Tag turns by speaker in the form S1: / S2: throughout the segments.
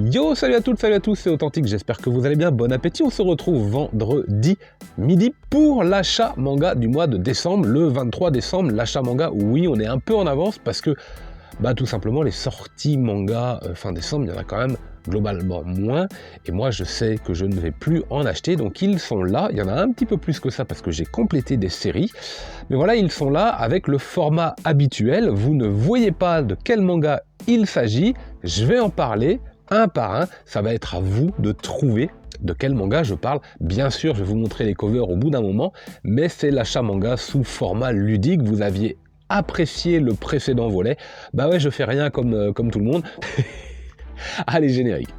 S1: Yo, salut à toutes, salut à tous, c'est Authentique, j'espère que vous allez bien, bon appétit, on se retrouve vendredi midi pour l'achat manga du mois de décembre, le 23 décembre, l'achat manga, oui, on est un peu en avance parce que, tout simplement, les sorties manga fin décembre, il y en a quand même globalement moins, et moi je sais que je ne vais plus en acheter, donc ils sont là, il y en a un petit peu plus que ça parce que j'ai complété des séries, mais voilà, ils sont là avec le format habituel, vous ne voyez pas de quel manga il s'agit, je vais en parler un par un, ça va être à vous de trouver de quel manga je parle. Bien sûr, je vais vous montrer les covers au bout d'un moment, mais c'est l'achat manga sous format ludique, vous aviez apprécié le précédent volet, bah ouais, je fais rien comme tout le monde. Allez, générique.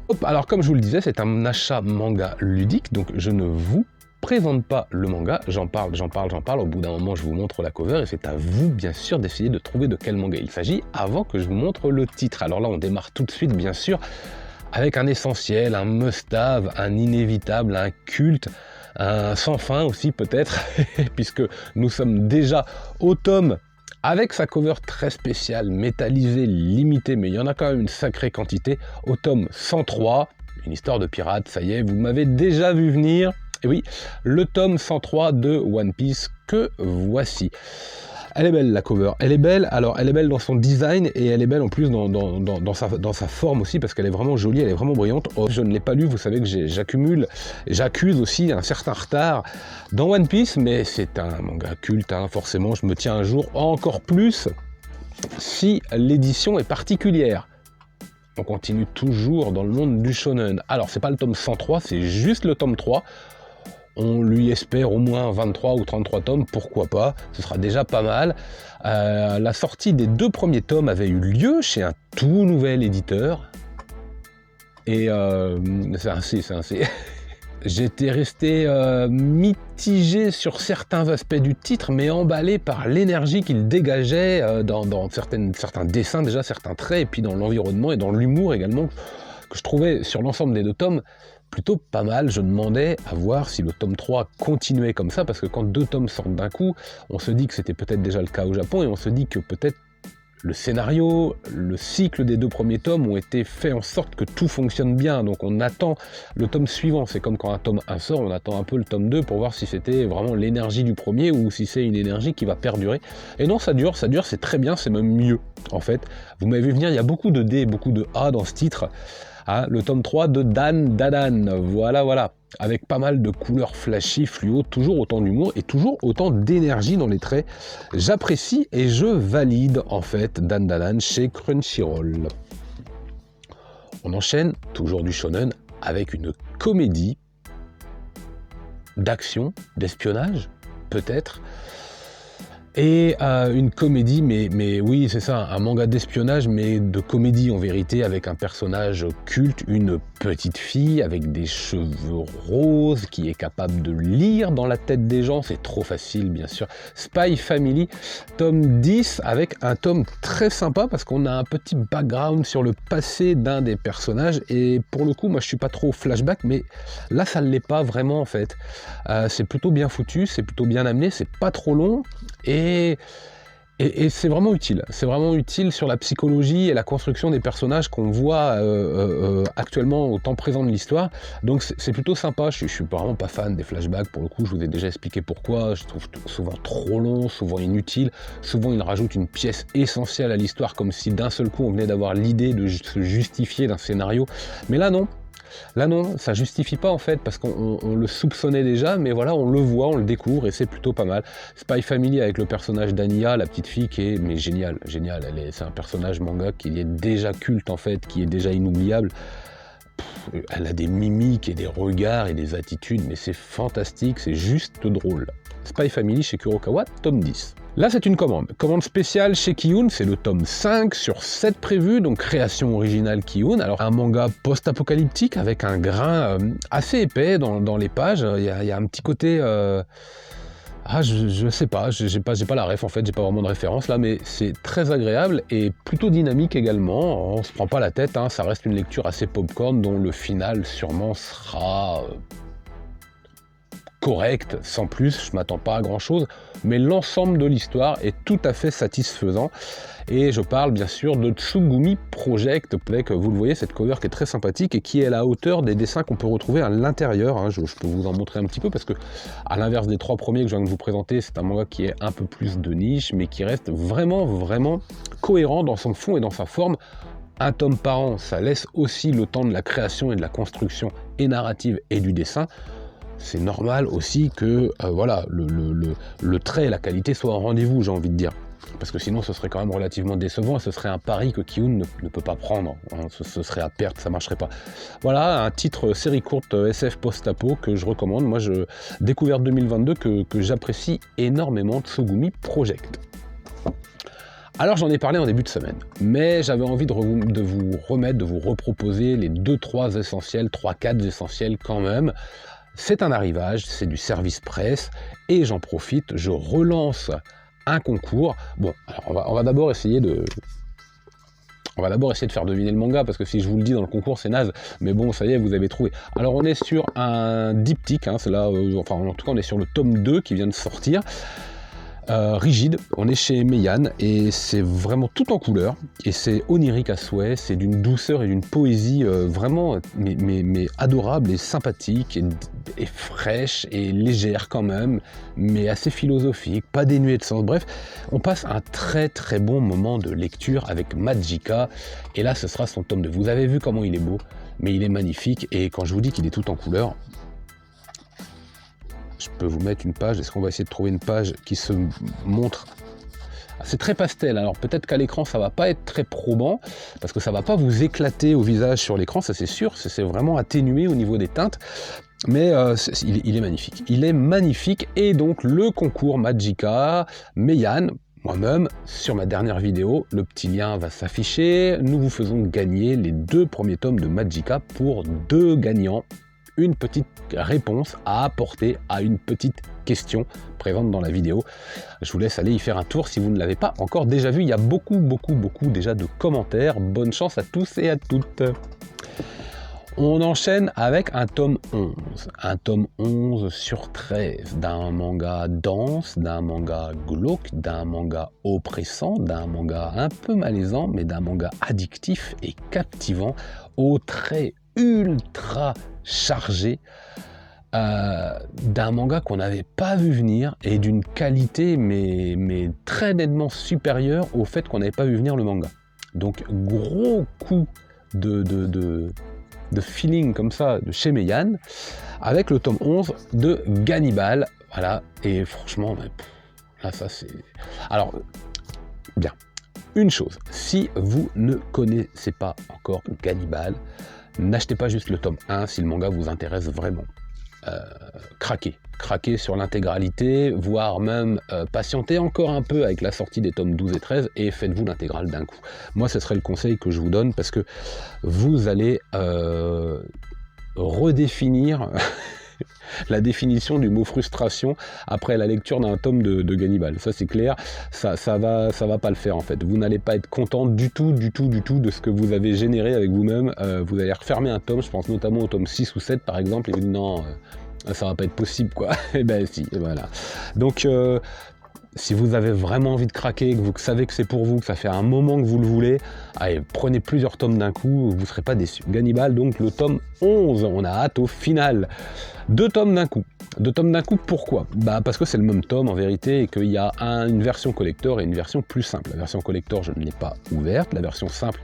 S1: Hop, alors comme je vous le disais, c'est un achat manga ludique, donc je ne vous présente pas le manga, j'en parle, au bout d'un moment je vous montre la cover et c'est à vous bien sûr d'essayer de trouver de quel manga il s'agit avant que je vous montre le titre. Alors là on démarre tout de suite bien sûr avec un essentiel, un must-have, un inévitable, un culte, un sans fin aussi peut-être, puisque nous sommes déjà au tome avec sa cover très spéciale, métallisée, limitée, mais il y en a quand même une sacrée quantité, au tome 103, une histoire de pirate, ça y est, vous m'avez déjà vu venir, et oui, le tome 103 de One Piece que voici. Elle est belle la cover, elle est belle, alors elle est belle dans son design et elle est belle en plus dans sa forme aussi parce qu'elle est vraiment jolie, elle est vraiment brillante. Oh, je ne l'ai pas lu, vous savez que j'accuse aussi un certain retard dans One Piece, mais c'est un manga culte, hein, forcément je me tiens un jour encore plus si l'édition est particulière. On continue toujours dans le monde du shonen. Alors c'est pas le tome 103, c'est juste le tome 3. On lui espère au moins 23 ou 33 tomes, pourquoi pas, ce sera déjà pas mal. La sortie des 2 premiers tomes avait eu lieu chez un tout nouvel éditeur. Et c'est un C. J'étais resté mitigé sur certains aspects du titre, mais emballé par l'énergie qu'il dégageait dans certains dessins, déjà certains traits, et puis dans l'environnement et dans l'humour également, que je trouvais sur l'ensemble des 2 tomes plutôt pas mal. Je demandais à voir si le tome 3 continuait comme ça, parce que quand 2 tomes sortent d'un coup, on se dit que c'était peut-être déjà le cas au Japon, et on se dit que peut-être le scénario, le cycle des 2 premiers tomes ont été faits en sorte que tout fonctionne bien, donc on attend le tome suivant. C'est comme quand un tome 1 sort, on attend un peu le tome 2 pour voir si c'était vraiment l'énergie du premier ou si c'est une énergie qui va perdurer. Et non, ça dure, c'est très bien, c'est même mieux en fait. Vous m'avez vu venir, il y a beaucoup de D, beaucoup de A dans ce titre. Ah, le tome 3 de Dan Dadan, voilà, avec pas mal de couleurs flashy, fluo, toujours autant d'humour et toujours autant d'énergie dans les traits. J'apprécie et je valide en fait Dan Dadan chez Crunchyroll. On enchaîne, toujours du shonen, avec une comédie d'action, d'espionnage, peut-être. Et une comédie, mais oui, c'est ça, un manga d'espionnage, mais de comédie en vérité, avec un personnage culte, une petite fille avec des cheveux roses, qui est capable de lire dans la tête des gens, c'est trop facile bien sûr. Spy Family, tome 10, avec un tome très sympa, parce qu'on a un petit background sur le passé d'un des personnages, et pour le coup, moi je suis pas trop flashback, mais là ça ne l'est pas vraiment en fait. C'est plutôt bien foutu, c'est plutôt bien amené, c'est pas trop long, et c'est vraiment utile sur la psychologie et la construction des personnages qu'on voit actuellement au temps présent de l'histoire. Donc c'est plutôt sympa, je suis vraiment pas fan des flashbacks, pour le coup je vous ai déjà expliqué pourquoi, je trouve souvent trop long, souvent inutile, souvent ils rajoutent une pièce essentielle à l'histoire comme si d'un seul coup on venait d'avoir l'idée de se justifier d'un scénario, mais là non, ça justifie pas en fait, parce qu'on le soupçonnait déjà, mais voilà, on le voit, on le découvre, et c'est plutôt pas mal. Spy Family avec le personnage d'Anya, la petite fille qui est géniale, c'est un personnage manga qui est déjà culte en fait, qui est déjà inoubliable. Elle a des mimiques et des regards et des attitudes, mais c'est fantastique, c'est juste drôle. Spy Family chez Kurokawa, tome 10. Là, c'est une commande spéciale chez Kiyun, c'est le tome 5 sur 7 prévu, donc création originale Kiyun. Alors, un manga post-apocalyptique avec un grain assez épais dans les pages. Il y a un petit côté... je sais pas, j'ai pas la ref en fait, j'ai pas vraiment de référence là, mais c'est très agréable et plutôt dynamique également. On se prend pas la tête, hein, ça reste une lecture assez popcorn dont le final sûrement sera correct, sans plus, je m'attends pas à grand chose, mais l'ensemble de l'histoire est tout à fait satisfaisant. Et je parle bien sûr de Tsugumi Project, avec, vous le voyez, cette cover qui est très sympathique et qui est à la hauteur des dessins qu'on peut retrouver à l'intérieur, hein. Je peux vous en montrer un petit peu parce que, à l'inverse des 3 premiers que je viens de vous présenter, c'est un manga qui est un peu plus de niche, mais qui reste vraiment cohérent dans son fond et dans sa forme. Un tome par an, ça laisse aussi le temps de la création et de la construction et narrative et du dessin. C'est normal aussi que voilà, le trait et la qualité soient en rendez-vous, j'ai envie de dire. Parce que sinon ce serait quand même relativement décevant et ce serait un pari que Ki-hoon ne peut pas prendre, hein. Ce serait à perte, ça marcherait pas. Voilà un titre série courte SF post-apo que je recommande, moi découverte 2022 que j'apprécie énormément, Tsugumi Project. Alors j'en ai parlé en début de semaine, mais j'avais envie de vous reproposer les 2-3 essentiels, 3-4 essentiels quand même. C'est un arrivage, c'est du service presse, et j'en profite, je relance un concours. Bon, alors on va d'abord essayer de faire deviner le manga, parce que si je vous le dis dans le concours, c'est naze. Mais bon, ça y est, vous avez trouvé. Alors on est sur un diptyque, hein, c'est là, enfin en tout cas on est sur le tome 2 qui vient de sortir. Rigide, on est chez Meian et c'est vraiment tout en couleur et c'est onirique à souhait, c'est d'une douceur et d'une poésie vraiment mais adorable et sympathique et fraîche et légère quand même, mais assez philosophique, pas dénuée de sens. Bref, on passe un très très bon moment de lecture avec Majika et là ce sera son tome 2. Vous avez vu comment il est beau, mais il est magnifique et quand je vous dis qu'il est tout en couleur, je peux vous mettre une page. Est-ce qu'on va essayer de trouver une page qui se montre? C'est très pastel, alors peut-être qu'à l'écran ça va pas être très probant, parce que ça va pas vous éclater au visage sur l'écran, ça c'est sûr, c'est vraiment atténué au niveau des teintes, mais il est magnifique. Il est magnifique, et donc le concours Majika, Meian, moi-même, sur ma dernière vidéo, le petit lien va s'afficher, nous vous faisons gagner les 2 premiers tomes de Majika pour 2 gagnants. Une petite réponse à apporter à une petite question présente dans la vidéo. Je vous laisse aller y faire un tour si vous ne l'avez pas encore déjà vu. Il y a beaucoup déjà de commentaires. Bonne chance à tous et à toutes. On enchaîne avec un tome 11. Un tome 11 sur 13 d'un manga dense, d'un manga glauque, d'un manga oppressant, d'un manga un peu malaisant, mais d'un manga addictif et captivant, aux traits ultra chargé, d'un manga qu'on n'avait pas vu venir et d'une qualité mais très nettement supérieure au fait qu'on n'avait pas vu venir le manga. Donc gros coup de feeling comme ça de chez Meian avec le tome 11 de Gannibal. Voilà, et franchement là ça c'est... Alors bien, une chose, si vous ne connaissez pas encore Gannibal, n'achetez pas juste le tome 1 si le manga vous intéresse vraiment. Craquez sur l'intégralité, voire même patientez encore un peu avec la sortie des tomes 12 et 13 et faites-vous l'intégrale d'un coup. Moi, ce serait le conseil que je vous donne parce que vous allez redéfinir la définition du mot frustration après la lecture d'un tome de Gannibal. Ça c'est clair, ça va pas le faire en fait. Vous n'allez pas être content du tout de ce que vous avez généré avec vous-même. Vous allez refermer un tome, je pense notamment au tome 6 ou 7 par exemple, et vous dites non, ça va pas être possible quoi. Et ben si, et voilà. Donc si vous avez vraiment envie de craquer, que vous savez que c'est pour vous, que ça fait un moment que vous le voulez, allez, prenez plusieurs tomes d'un coup, vous ne serez pas déçus. Gannibal, donc le tome 11, on a hâte au final. 2 tomes d'un coup. 2 tomes d'un coup, pourquoi? Parce que c'est le même tome en vérité et qu'il y a une version collector et une version plus simple. La version collector, je ne l'ai pas ouverte. La version simple,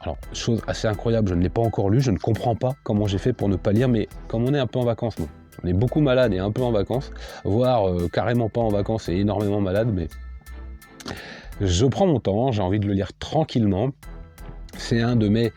S1: alors chose assez incroyable, je ne l'ai pas encore lue, je ne comprends pas comment j'ai fait pour ne pas lire, mais comme on est un peu en vacances, non. On est beaucoup malade et un peu en vacances, voire carrément pas en vacances et énormément malade, mais je prends mon temps, j'ai envie de le lire tranquillement. C'est un de mes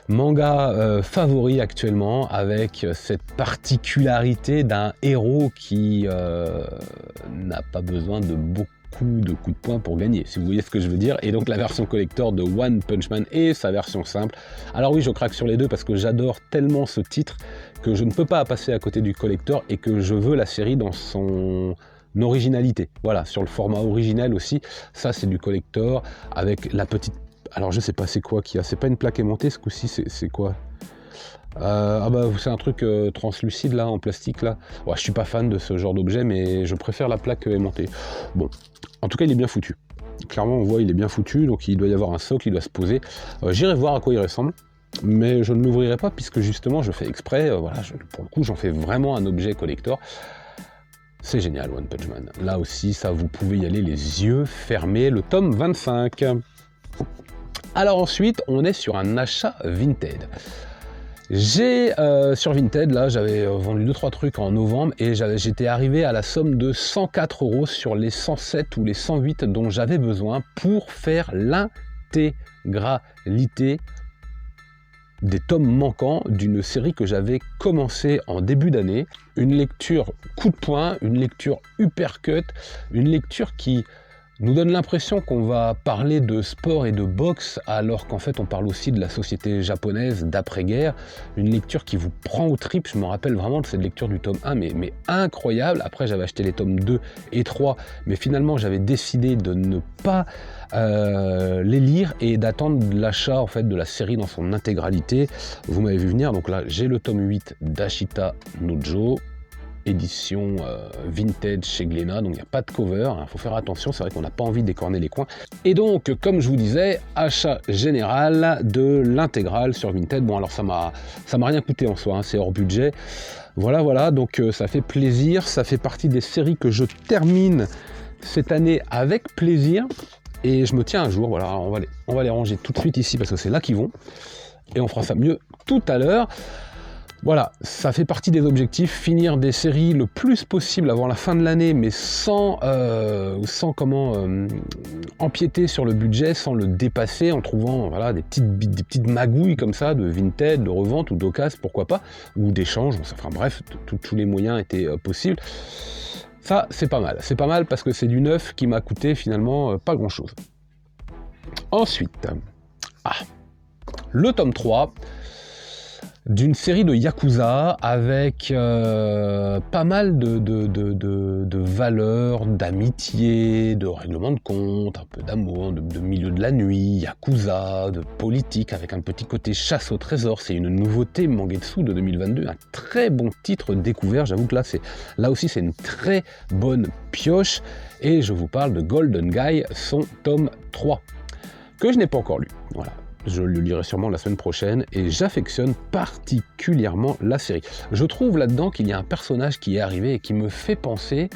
S1: mangas favoris actuellement, avec cette particularité d'un héros qui n'a pas besoin de beaucoup de coups de poing pour gagner, si vous voyez ce que je veux dire. Et donc la version collector de One Punch Man et sa version simple. Alors oui, je craque sur les deux parce que j'adore tellement ce titre que je ne peux pas passer à côté du collector et que je veux la série dans son originalité. Voilà, sur le format original aussi. Ça c'est du collector avec la petite... Alors je sais pas c'est quoi qu'il y a, c'est pas une plaque aimantée ce coup-ci, c'est quoi? Ah bah c'est un truc translucide là, en plastique là. Ouais, je suis pas fan de ce genre d'objet, mais je préfère la plaque aimantée. Bon, en tout cas il est bien foutu. Clairement on voit il est bien foutu, donc il doit y avoir un socle, il doit se poser. J'irai voir à quoi il ressemble, mais je ne l'ouvrirai pas puisque justement je fais exprès, voilà, pour le coup j'en fais vraiment un objet collector. C'est génial One Punch Man. Là aussi ça vous pouvez y aller les yeux fermés, le tome 25. Alors ensuite on est sur un achat Vinted. J'ai sur Vinted, là, j'avais vendu 2-3 trucs en novembre et j'étais arrivé à la somme de 104 € sur les 107 ou les 108 dont j'avais besoin pour faire l'intégralité des tomes manquants d'une série que j'avais commencé en début d'année. Une lecture coup de poing, une lecture uppercut, une lecture qui nous donne l'impression qu'on va parler de sport et de boxe, alors qu'en fait on parle aussi de la société japonaise d'après-guerre. Une lecture qui vous prend aux tripes, je me rappelle vraiment de cette lecture du tome 1, mais incroyable. Après j'avais acheté les tomes 2 et 3, mais finalement j'avais décidé de ne pas les lire et d'attendre l'achat en fait de la série dans son intégralité. Vous m'avez vu venir, donc là j'ai le tome 8 d'Ashita Nojo, édition vintage chez Glénat, donc il n'y a pas de cover, il faut faire attention, c'est vrai qu'on n'a pas envie de décorner les coins. Et donc, comme je vous disais, achat général de l'intégrale sur Vinted. Bon, alors ça m'a rien coûté en soi, hein, c'est hors budget. Voilà, donc ça fait plaisir, ça fait partie des séries que je termine cette année avec plaisir, et je me tiens un jour, voilà, on va les ranger tout de suite ici, parce que c'est là qu'ils vont, et on fera ça mieux tout à l'heure. Voilà, ça fait partie des objectifs, finir des séries le plus possible avant la fin de l'année, mais sans empiéter sur le budget, sans le dépasser, en trouvant voilà, des petites magouilles comme ça, de Vinted, de revente ou d'occasion, pourquoi pas, ou d'échange, enfin bref, tous les moyens étaient possibles. Ça, c'est pas mal parce que c'est du neuf qui m'a coûté finalement pas grand-chose. Ensuite, le tome 3, d'une série de Yakuza avec pas mal de valeurs, d'amitié, de règlement de compte, un peu d'amour, de milieu de la nuit, Yakuza, de politique, avec un petit côté chasse au trésor. C'est une nouveauté Mangetsu de 2022, un très bon titre découvert. J'avoue que là aussi c'est une très bonne pioche, et je vous parle de Golden Guy, son tome 3, que je n'ai pas encore lu. Voilà. Je le lirai sûrement la semaine prochaine, et j'affectionne particulièrement la série. Je trouve là-dedans qu'il y a un personnage qui est arrivé et qui me fait penser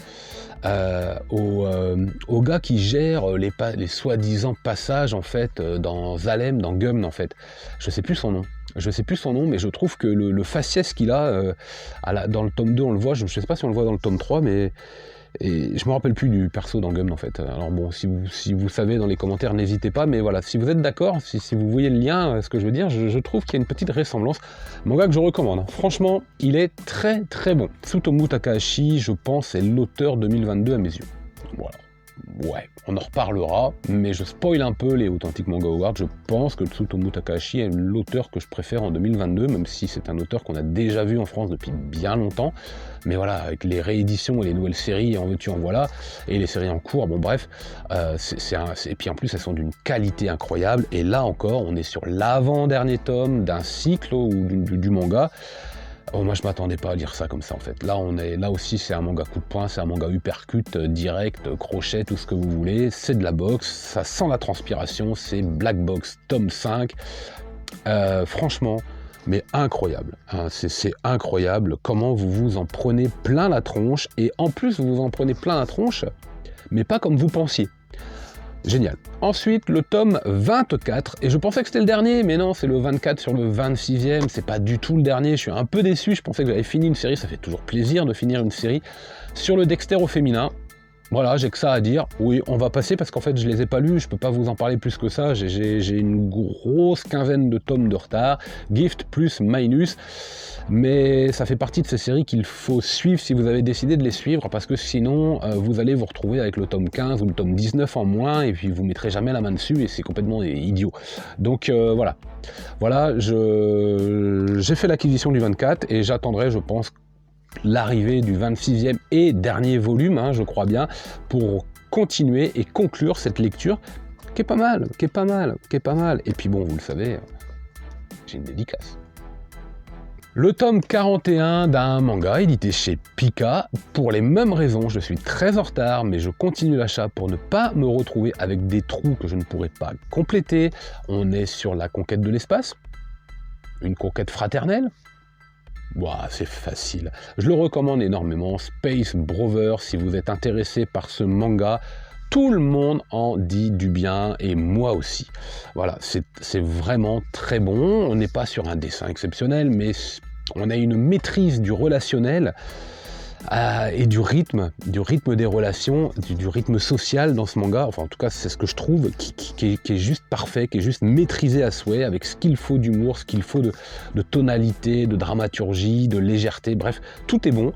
S1: au gars qui gère les soi-disant passages en fait dans Zalem, dans Gum en fait. Je sais plus son nom, mais je trouve que le faciès qu'il a dans le tome 2, on le voit, je ne sais pas si on le voit dans le tome 3, mais et je me rappelle plus du perso dans Gum en fait. Alors bon, si vous savez dans les commentaires, n'hésitez pas, mais voilà, si vous êtes d'accord, si vous voyez le lien, ce que je veux dire, je trouve qu'il y a une petite ressemblance. Manga que je recommande, franchement, il est très très bon. Tsutomu Takahashi, je pense, est l'auteur 2022 à mes yeux. Voilà. Ouais, on en reparlera, mais je spoil un peu les Authentic Manga Awards. Je pense que Tsutomu Takahashi est l'auteur que je préfère en 2022, même si c'est un auteur qu'on a déjà vu en France depuis bien longtemps. Mais voilà, avec les rééditions et les nouvelles séries, en veux-tu, en voilà, et les séries en cours, bon bref, et puis en plus elles sont d'une qualité incroyable, et là encore, on est sur l'avant-dernier tome d'un cycle ou du manga. Oh, moi je m'attendais pas à lire ça comme ça en fait. Là aussi c'est un manga coup de poing, c'est un manga uppercut, direct, crochet, tout ce que vous voulez. C'est de la boxe, ça sent la transpiration, c'est Black Box tome 5. Franchement, mais incroyable. Hein, c'est incroyable comment vous vous en prenez plein la tronche, et en plus vous vous en prenez plein la tronche, mais pas comme vous pensiez. Génial. Ensuite, le tome 24, et je pensais que c'était le dernier, mais non, c'est le 24 sur le 26e, c'est pas du tout le dernier, je suis un peu déçu, je pensais que j'avais fini une série, ça fait toujours plaisir de finir une série, sur le Dexter au féminin. Voilà, j'ai que ça à dire. Oui, on va passer parce qu'en fait, je les ai pas lus, je peux pas vous en parler plus que ça. J'ai une grosse quinzaine de tomes de retard, gift plus minus. Mais ça fait partie de ces séries qu'il faut suivre si vous avez décidé de les suivre, parce que sinon, vous allez vous retrouver avec le tome 15 ou le tome 19 en moins, et puis vous mettrez jamais la main dessus, et c'est complètement idiot. Donc voilà. Voilà, j'ai fait l'acquisition du 24, et j'attendrai, je pense, l'arrivée du 26e et dernier volume, hein, je crois bien, pour continuer et conclure cette lecture qui est pas mal. Et puis bon, vous le savez, j'ai une dédicace. Le tome 41 d'un manga édité chez Pika. Pour les mêmes raisons, je suis très en retard, mais je continue l'achat pour ne pas me retrouver avec des trous que je ne pourrai pas compléter. On est sur la conquête de l'espace, une conquête fraternelle. Ouah, c'est facile. Je le recommande énormément. Space Brothers, si vous êtes intéressé par ce manga, tout le monde en dit du bien, et moi aussi. Voilà, c'est vraiment très bon. On n'est pas sur un dessin exceptionnel, mais on a une maîtrise du relationnel et du rythme des relations, du rythme social dans ce manga. Enfin, en tout cas, c'est ce que je trouve qui est juste parfait, qui est juste maîtrisé à souhait, avec ce qu'il faut d'humour, ce qu'il faut de tonalité, de dramaturgie, de légèreté. Bref, tout est bon.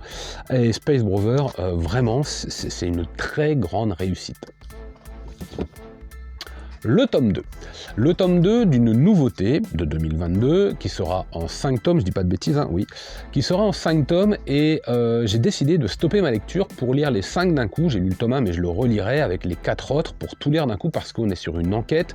S1: Et Space Brothers, vraiment, c'est une très grande réussite. Le tome 2. Le tome 2 d'une nouveauté de 2022 qui sera en 5 tomes, je dis pas de bêtises, hein, oui, qui sera en 5 tomes, et j'ai décidé de stopper ma lecture pour lire les 5 d'un coup. J'ai lu le tome 1, mais je le relirai avec les 4 autres pour tout lire d'un coup, parce qu'on est sur une enquête,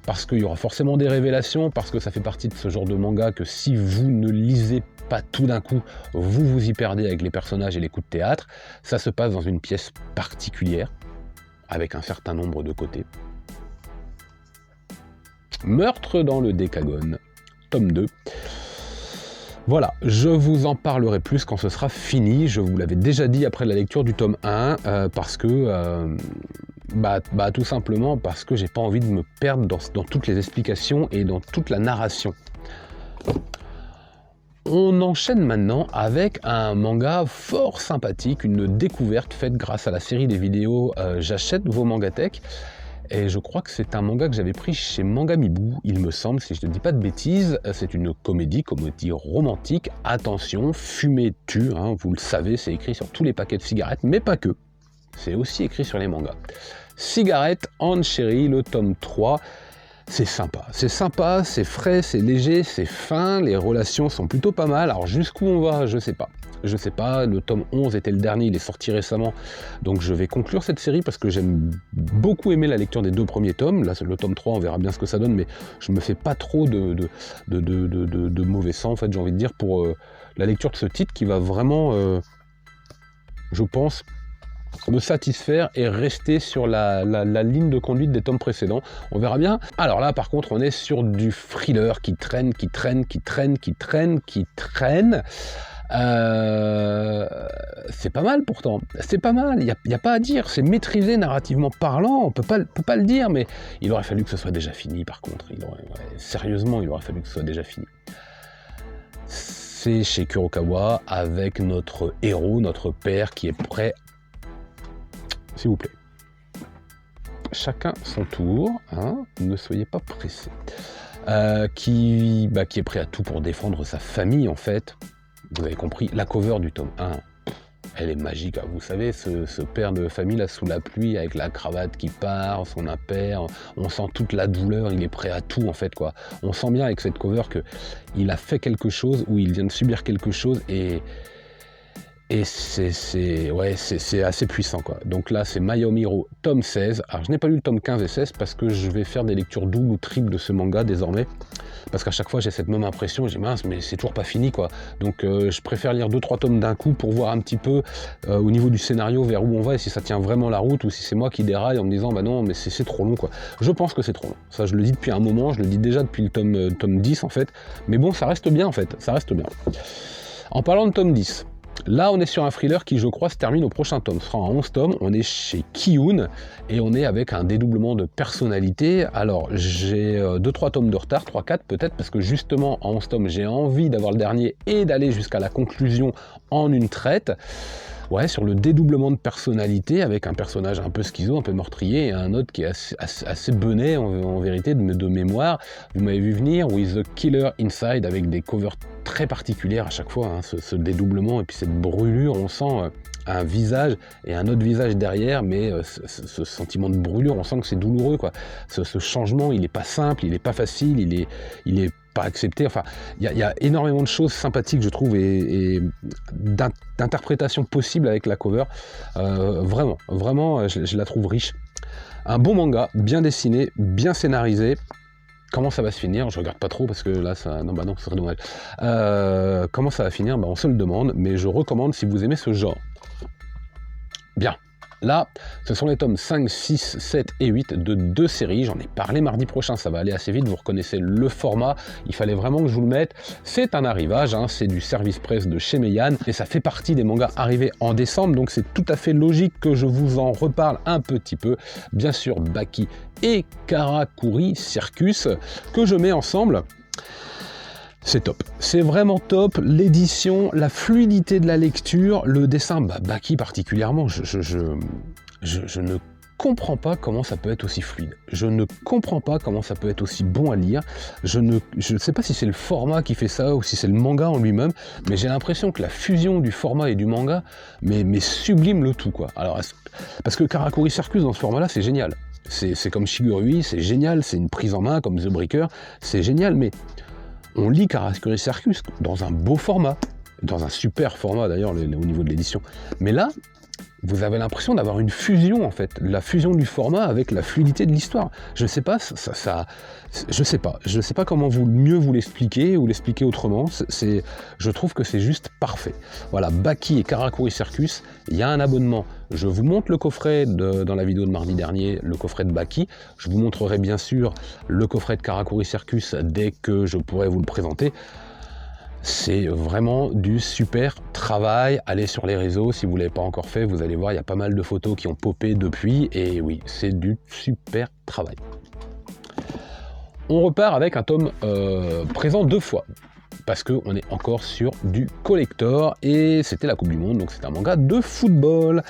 S1: parce qu'il y aura forcément des révélations, parce que ça fait partie de ce genre de manga que si vous ne lisez pas tout d'un coup, vous vous y perdez avec les personnages et les coups de théâtre. Ça se passe dans une pièce particulière, avec un certain nombre de côtés. Meurtre dans le Décagone, tome 2. Voilà, je vous en parlerai plus quand ce sera fini. Je vous l'avais déjà dit après la lecture du tome 1, parce que, tout simplement parce que j'ai pas envie de me perdre dans toutes les explications et dans toute la narration. On enchaîne maintenant avec un manga fort sympathique, une découverte faite grâce à la série des vidéos J'achète vos mangatech. Et je crois que c'est un manga que j'avais pris chez Mangamibu, il me semble, si je ne dis pas de bêtises. C'est une comédie romantique. Attention, fumée tue, hein, vous le savez, c'est écrit sur tous les paquets de cigarettes, mais pas que. C'est aussi écrit sur les mangas. Cigarette and Cherry, le tome 3. C'est sympa, c'est frais, c'est léger, c'est fin, les relations sont plutôt pas mal. Alors jusqu'où on va, je sais pas, le tome 11 était le dernier, il est sorti récemment, donc je vais conclure cette série parce que j'aime beaucoup aimer la lecture des 2 premiers tomes. Là, le tome 3, on verra bien ce que ça donne, mais je me fais pas trop de mauvais sang, en fait, j'ai envie de dire, pour la lecture de ce titre qui va vraiment, je pense, me satisfaire et rester sur la ligne de conduite des tomes précédents. On verra bien. Alors là, par contre, on est sur du thriller qui traîne. C'est pas mal pourtant, c'est pas mal, il n'y a pas à dire, c'est maîtrisé narrativement parlant, on peut pas le dire, mais il aurait fallu que ce soit déjà fini par contre, sérieusement, il aurait fallu que ce soit déjà fini. C'est chez Kurokawa, avec notre héros, notre père qui est prêt. S'il vous plaît. Chacun son tour, hein, ne soyez pas pressés. Qui est prêt à tout pour défendre sa famille, en fait. Vous avez compris, la cover du tome 1, elle est magique. Hein. Vous savez, ce père de famille là sous la pluie, avec la cravate qui part, son impair, on sent toute la douleur, il est prêt à tout, en fait, quoi. On sent bien avec cette cover qu'il a fait quelque chose, ou il vient de subir quelque chose, et c'est assez puissant, quoi. Donc là, c'est My Home Hero, tome 16. Alors, je n'ai pas lu le tome 15 et 16 parce que je vais faire des lectures doubles ou triples de ce manga désormais. Parce qu'à chaque fois, j'ai cette même impression. Je dis, mince, mais c'est toujours pas fini, quoi. Donc, je préfère lire 2-3 tomes d'un coup pour voir un petit peu au niveau du scénario vers où on va et si ça tient vraiment la route ou si c'est moi qui déraille en me disant, bah non, mais c'est trop long, quoi. Je pense que c'est trop long. Ça, je le dis depuis un moment. Je le dis déjà depuis le tome 10, en fait. Mais bon, ça reste bien, en fait. Ça reste bien. En parlant de tome 10, là, on est sur un thriller qui, je crois, se termine au prochain tome. Ce sera en 11 tomes. On est chez Kiyun et on est avec un dédoublement de personnalité. Alors, j'ai 2-3 tomes de retard, 3-4 peut-être, parce que justement, en 11 tomes, j'ai envie d'avoir le dernier et d'aller jusqu'à la conclusion en une traite. Ouais, sur le dédoublement de personnalité, avec un personnage un peu schizo, un peu meurtrier, et un autre qui est assez benet, en vérité, de mémoire. Vous m'avez vu venir, With the Killer Inside, avec des covers très particulières à chaque fois, hein, ce dédoublement, et puis cette brûlure, on sent un visage et un autre visage derrière, mais ce sentiment de brûlure, on sent que c'est douloureux, quoi. Ce changement, il n'est pas simple, il n'est pas facile, il est pas accepté. Enfin, il y a énormément de choses sympathiques, je trouve, et d'interprétations possibles avec la cover. Vraiment, je la trouve riche. Un bon manga, bien dessiné, bien scénarisé. Comment ça va se finir? Je regarde pas trop parce que là, ça... Non, ce serait dommage. Comment ça va finir? On se le demande, mais je recommande si vous aimez ce genre. Bien. Là, ce sont les tomes 5, 6, 7 et 8 de 2 séries. J'en ai parlé mardi prochain, ça va aller assez vite. Vous reconnaissez le format. Il fallait vraiment que je vous le mette. C'est un arrivage, c'est du service presse de chez Meian. Et ça fait partie des mangas arrivés en décembre. Donc c'est tout à fait logique que je vous en reparle un petit peu. Bien sûr, Baki et Karakuri Circus que je mets ensemble. C'est top, c'est vraiment top, l'édition, la fluidité de la lecture, le dessin, Baki particulièrement, je ne comprends pas comment ça peut être aussi fluide, je ne comprends pas comment ça peut être aussi bon à lire, je ne sais pas si c'est le format qui fait ça ou si c'est le manga en lui-même, mais j'ai l'impression que la fusion du format et du manga, mais sublime le tout, quoi. Alors, parce que Karakuri Circus dans ce format-là, c'est génial, c'est comme Shigurui, c'est génial, c'est une prise en main comme The Breaker, c'est génial, mais... On lit Karakuri Circus dans un beau format, dans un super format d'ailleurs au niveau de l'édition. Mais là, vous avez l'impression d'avoir une fusion en fait, la fusion du format avec la fluidité de l'histoire. Je sais pas, je sais pas comment mieux vous l'expliquer ou l'expliquer autrement. Je trouve que c'est juste parfait. Voilà, Baki et Karakuri Circus. Il y a un abonnement. Je vous montre le coffret dans la vidéo de mardi dernier, le coffret de Baki. Je vous montrerai bien sûr le coffret de Karakuri Circus dès que je pourrai vous le présenter. C'est vraiment du super travail. Allez sur les réseaux, si vous ne l'avez pas encore fait, vous allez voir, il y a pas mal de photos qui ont popé depuis, et oui, c'est du super travail. On repart avec un tome présent 2 fois, parce qu'on est encore sur du collector, et c'était la Coupe du Monde, donc c'est un manga de football.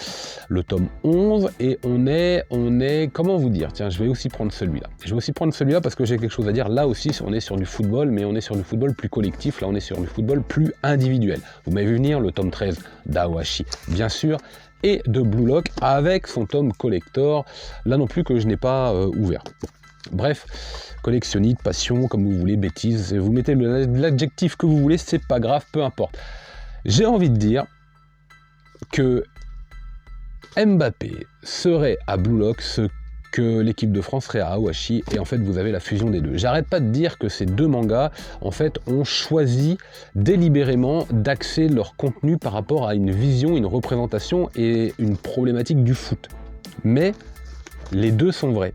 S1: Le tome 11, et on est, comment vous dire, tiens, je vais aussi prendre celui-là, parce que j'ai quelque chose à dire. Là aussi, on est sur du football, mais on est sur du football plus collectif, là on est sur du football plus individuel. Vous m'avez vu venir, le tome 13 d'Awashi, bien sûr, et de Blue Lock, avec son tome collector, là non plus que je n'ai pas ouvert. Bref, collectionnite, passion, comme vous voulez, bêtise, vous mettez l'adjectif que vous voulez, c'est pas grave, peu importe. J'ai envie de dire que Mbappé serait à Blue Lock ce que l'équipe de France serait à Awashi, et en fait vous avez la fusion des deux. J'arrête pas de dire que ces deux mangas en fait ont choisi délibérément d'axer leur contenu par rapport à une vision, une représentation et une problématique du foot. Mais les deux sont vrais.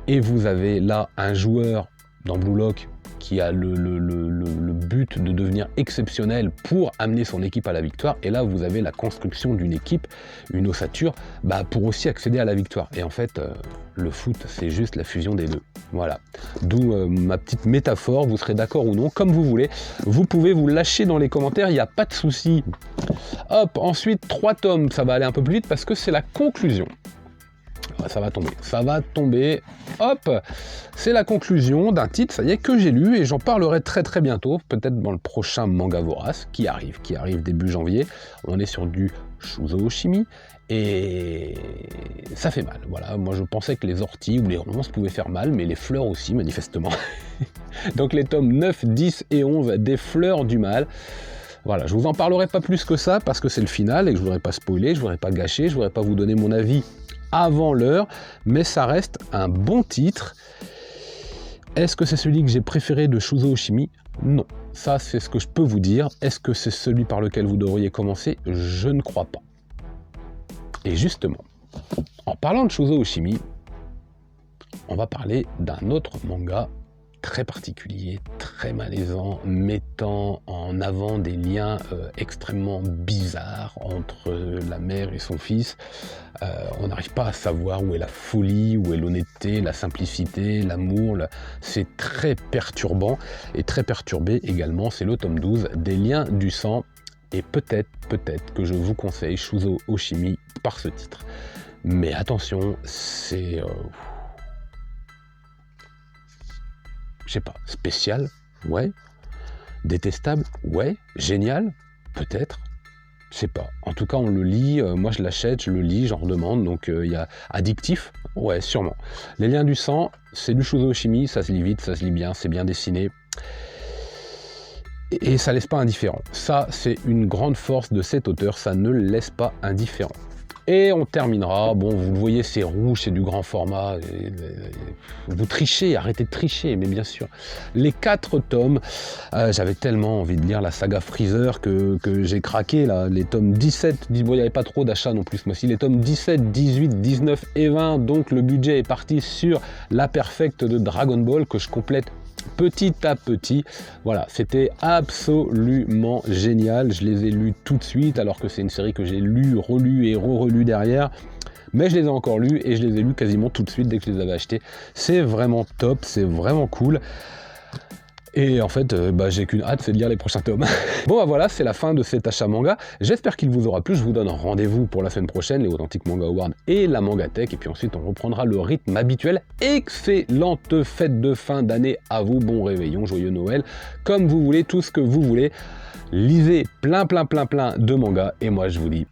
S1: Et vous avez là un joueur dans Blue Lock qui a le but de devenir exceptionnel pour amener son équipe à la victoire. Et là, vous avez la construction d'une équipe, une ossature, pour aussi accéder à la victoire. Et en fait, le foot, c'est juste la fusion des deux. Voilà. D'où ma petite métaphore. Vous serez d'accord ou non, comme vous voulez. Vous pouvez vous lâcher dans les commentaires, il n'y a pas de souci. Hop, ensuite, 3 tomes. Ça va aller un peu plus vite parce que c'est la conclusion. Ça va tomber, hop, c'est la conclusion d'un titre, ça y est, que j'ai lu, et j'en parlerai très très bientôt, peut-être dans le prochain Manga Vorace, qui arrive début janvier. On est sur du Shuzo Oshimi, et ça fait mal, voilà. Moi je pensais que les orties ou les ronces pouvaient faire mal, mais les fleurs aussi, manifestement. Donc les tomes 9, 10 et 11 des fleurs du mal. Voilà, je vous en parlerai pas plus que ça, parce que c'est le final, et que je voudrais pas spoiler, je voudrais pas gâcher, je voudrais pas vous donner mon avis avant l'heure, mais ça reste un bon titre. Est-ce que c'est celui que j'ai préféré de Shuzo Oshimi? Non, ça c'est ce que je peux vous dire. Est-ce que c'est celui par lequel vous devriez commencer? Je ne crois pas. Et justement, en parlant de Shuzo Oshimi, on va parler d'un autre manga très particulier, très malaisant, mettant en avant des liens extrêmement bizarres entre la mère et son fils. On n'arrive pas à savoir où est la folie, où est l'honnêteté, la simplicité, l'amour. C'est très perturbant, et très perturbé également. C'est le tome 12 des liens du sang, et peut-être que je vous conseille Shuzo Oshimi par ce titre. Mais attention, c'est... je sais pas, spécial, ouais, détestable, ouais, génial, peut-être, je sais pas. En tout cas, on le lit, moi je l'achète, je le lis, j'en redemande, donc il y a addictif, ouais, sûrement. Les liens du sang, c'est du Shuzo Oshimi, ça se lit vite, ça se lit bien, c'est bien dessiné, et ça laisse pas indifférent. Ça, c'est une grande force de cet auteur, ça ne le laisse pas indifférent. Et on terminera, bon vous le voyez c'est rouge, c'est du grand format, vous trichez, arrêtez de tricher, mais bien sûr. Les 4 tomes, j'avais tellement envie de lire la saga Freezer que j'ai craqué là, les tomes 17, bon, il n'y avait pas trop d'achats non plus ce mois-ci, les tomes 17, 18, 19 et 20, donc le budget est parti sur la Perfect de Dragon Ball que je complète petit à petit. Voilà, c'était absolument génial, je les ai lus tout de suite alors que c'est une série que j'ai lue, relue et re-relue derrière, mais je les ai encore lus et je les ai lus quasiment tout de suite dès que je les avais achetés. C'est vraiment top, c'est vraiment cool. Et en fait, j'ai qu'une hâte, c'est de lire les prochains tomes. Bon voilà, c'est la fin de cet achat manga. J'espère qu'il vous aura plu. Je vous donne rendez-vous pour la semaine prochaine, les Authentiques Manga Awards et la Mangatech. Et puis ensuite, on reprendra le rythme habituel. Excellente fête de fin d'année à vous. Bon réveillon, joyeux Noël. Comme vous voulez, tout ce que vous voulez. Lisez plein de mangas. Et moi, je vous dis